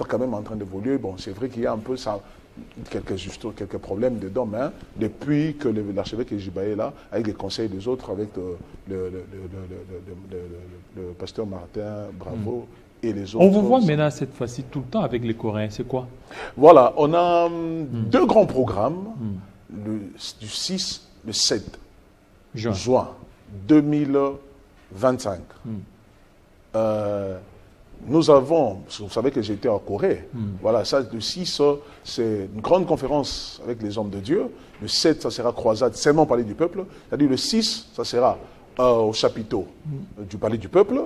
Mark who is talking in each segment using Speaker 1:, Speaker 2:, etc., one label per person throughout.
Speaker 1: quand même en train d'évoluer. Bon, c'est vrai qu'il y a un peu ça, quelques problèmes dedans, mais depuis que l'archevêque Ejiba est là, avec les conseils des autres, avec le pasteur Martin Bravo et les autres.
Speaker 2: On vous voit maintenant cette fois-ci tout le temps avec les Coréens, c'est quoi?
Speaker 1: Voilà, on a deux grands programmes, du 6, le 7 juin 2025. Nous avons, vous savez que j'étais en Corée, voilà, ça, le 6, c'est une grande conférence avec les hommes de Dieu. Le 7, ça sera croisade, seulement Palais du Peuple. C'est-à-dire le 6, ça sera au chapiteau du Palais du Peuple,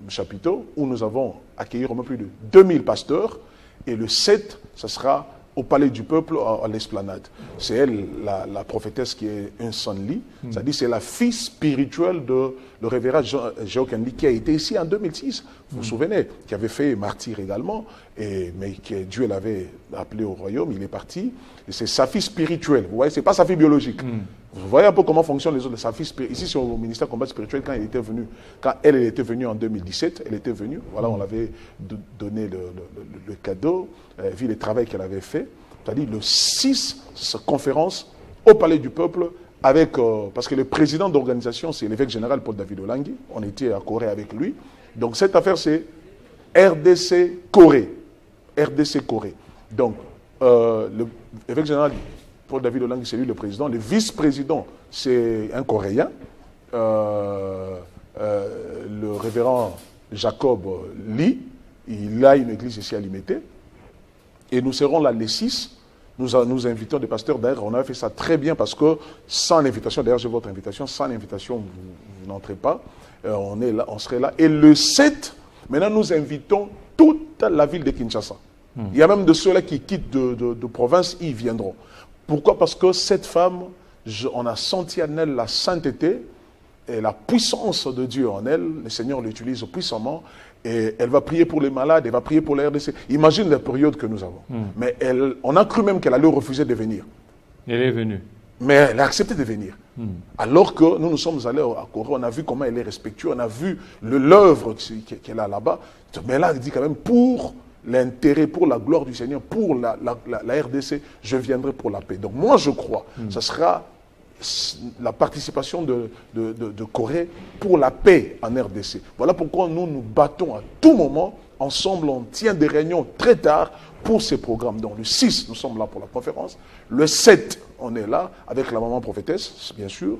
Speaker 1: le chapiteau, où nous avons accueilli au moins plus de 2000 pasteurs. Et le 7, ça sera au Palais du Peuple, à l'Esplanade. C'est elle, la prophétesse qui est un Sonli. C'est-à-dire c'est la fille spirituelle de le révérend Géo Kenli, qui a été ici en 2006, vous vous souvenez, qui avait fait martyr également, mais Dieu l'avait appelé au royaume, il est parti. Et c'est sa fille spirituelle, vous voyez, c'est pas sa fille biologique. Vous voyez un peu comment fonctionnent les autres. Sa fille ici, c'est au ministère combat spirituel, quand elle était venue en 2017, elle était venue, voilà, on l'avait donné le cadeau, vu le travail qu'elle avait fait. C'est-à-dire le 6, cette conférence au Palais du Peuple, avec, parce que le président d'organisation, c'est l'évêque général Paul David Olangui. On était à Corée avec lui. Donc cette affaire, c'est RDC Corée. RDC Corée. Donc, l'évêque général Paul David Olangui, c'est lui le président. Le vice-président, c'est un Coréen. Le révérend Jacob Lee, il a une église ici à Limité. Et nous serons là les 6. Nous invitons des pasteurs. D'ailleurs, on a fait ça très bien parce que sans l'invitation, d'ailleurs j'ai votre invitation, sans l'invitation, vous n'entrez pas. On est là, on serait là. Et le 7, maintenant nous invitons toute la ville de Kinshasa. Il y a même de ceux-là qui quittent de province, ils viendront. Pourquoi? Parce que cette femme, on a senti en elle la sainteté et la puissance de Dieu en elle. Le Seigneur l'utilise puissamment. Et elle va prier pour les malades, elle va prier pour la RDC. Imagine la période que nous avons. Mais on a cru même qu'elle allait refuser de venir.
Speaker 2: Elle est venue.
Speaker 1: Mais elle a accepté de venir. Alors que nous sommes allés à Corée, on a vu comment elle est respectueuse, on a vu l'œuvre qu'elle a là-bas. Mais là, elle dit quand même, pour l'intérêt, pour la gloire du Seigneur, pour la RDC, je viendrai pour la paix. Donc moi, je crois, ça sera la participation de Corée pour la paix en RDC. Voilà pourquoi nous nous battons à tout moment. Ensemble, on tient des réunions très tard pour ces programmes. Donc le 6, nous sommes là pour la conférence. Le 7, on est là avec la maman prophétesse, bien sûr,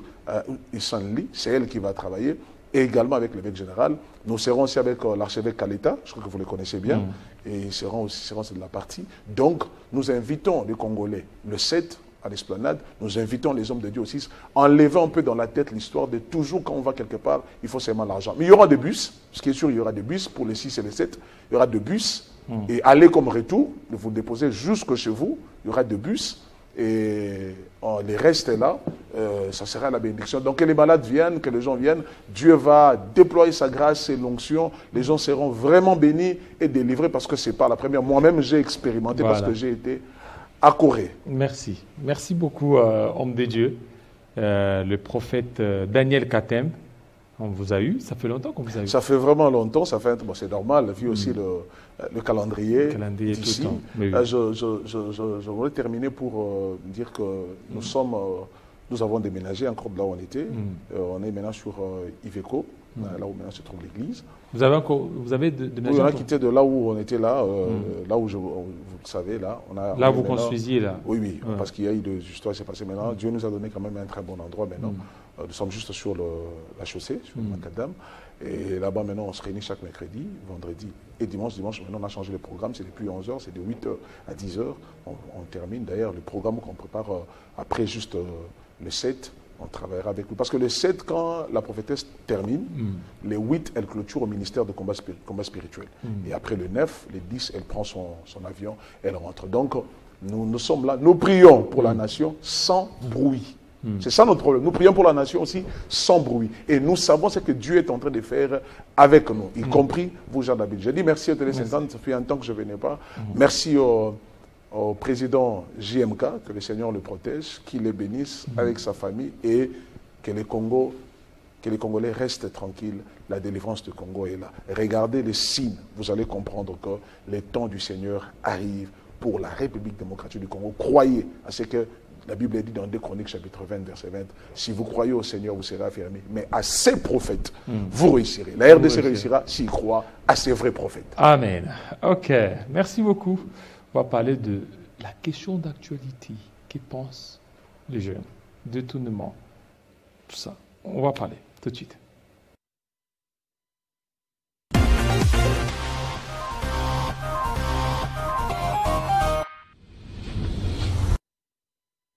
Speaker 1: Isan Lee, c'est elle qui va travailler. Et également avec l'évêque général. Nous serons aussi avec l'archevêque Kaleta, je crois que vous le connaissez bien, et ils seront de la partie. Donc, nous invitons les Congolais le 7 à l'Esplanade, nous invitons les hommes de Dieu aussi, enlevant un peu dans la tête l'histoire de toujours quand on va quelque part, il faut seulement l'argent. Mais il y aura des bus, ce qui est sûr, il y aura des bus pour les 6 et les 7, il y aura des bus, et aller comme retour, vous déposez jusque chez vous, il y aura des bus, et les restes là, ça sera la bénédiction. Donc que les malades viennent, que les gens viennent, Dieu va déployer sa grâce et l'onction, les gens seront vraiment bénis et délivrés parce que c'est pas la première. Moi-même j'ai expérimenté parce que j'ai été à Corée.
Speaker 2: Merci. Merci beaucoup, homme de Dieu. Le prophète Daniel Katem, on vous a eu. Ça fait longtemps qu'on vous a eu.
Speaker 1: Ça fait vraiment longtemps. Ça fait, bon, c'est normal, vu aussi le calendrier d'ici. Oui. Je voudrais terminer pour dire que nous avons déménagé encore de là où on était. On est maintenant sur Iveco, là où maintenant se trouve l'église.
Speaker 2: Vous avez déménagé?
Speaker 1: Oui, on a quitté de là où on était là, là où vous le savez, là.
Speaker 2: Là vous construisiez là?
Speaker 1: Oui, parce qu'il y a eu des histoires qui s'est passées maintenant. Dieu nous a donné quand même un très bon endroit maintenant. Nous sommes juste sur la chaussée, sur le Macadam. Et là-bas maintenant on se réunit chaque mercredi, vendredi et dimanche. Dimanche maintenant on a changé le programme, c'est depuis 11h, c'est de 8h à 10h. On termine d'ailleurs le programme qu'on prépare après juste le 7. On travaillera avec lui. Parce que le 7, quand la prophétesse termine, les 8, elle clôture au ministère de combat spirituel. Et après le 9, les 10, elle prend son avion, elle rentre. Donc, nous sommes là, nous prions pour la nation sans bruit. C'est ça notre problème. Nous prions pour la nation aussi sans bruit. Et nous savons ce que Dieu est en train de faire avec nous, y compris vous, Jean David. Je dis merci au Télé 50, ça fait un temps que je ne venais pas. Merci au président JMK, que le Seigneur le protège, qu'il le bénisse avec sa famille et que le Congo que les Congolais restent tranquilles, la délivrance du Congo est là. Regardez les signes, vous allez comprendre que les temps du Seigneur arrivent pour la République démocratique du Congo. Croyez à ce que la Bible dit dans 2 Chroniques chapitre 20, verset 20, si vous croyez au Seigneur, vous serez affirmés, mais à ces prophètes, vous réussirez. La RDC réussira s'il croit à ces vrais prophètes.
Speaker 2: Amen. Ok, merci beaucoup. On va parler de la question d'actualité. Que pensent les jeunes? Détournement, tout ça. On va parler tout de suite.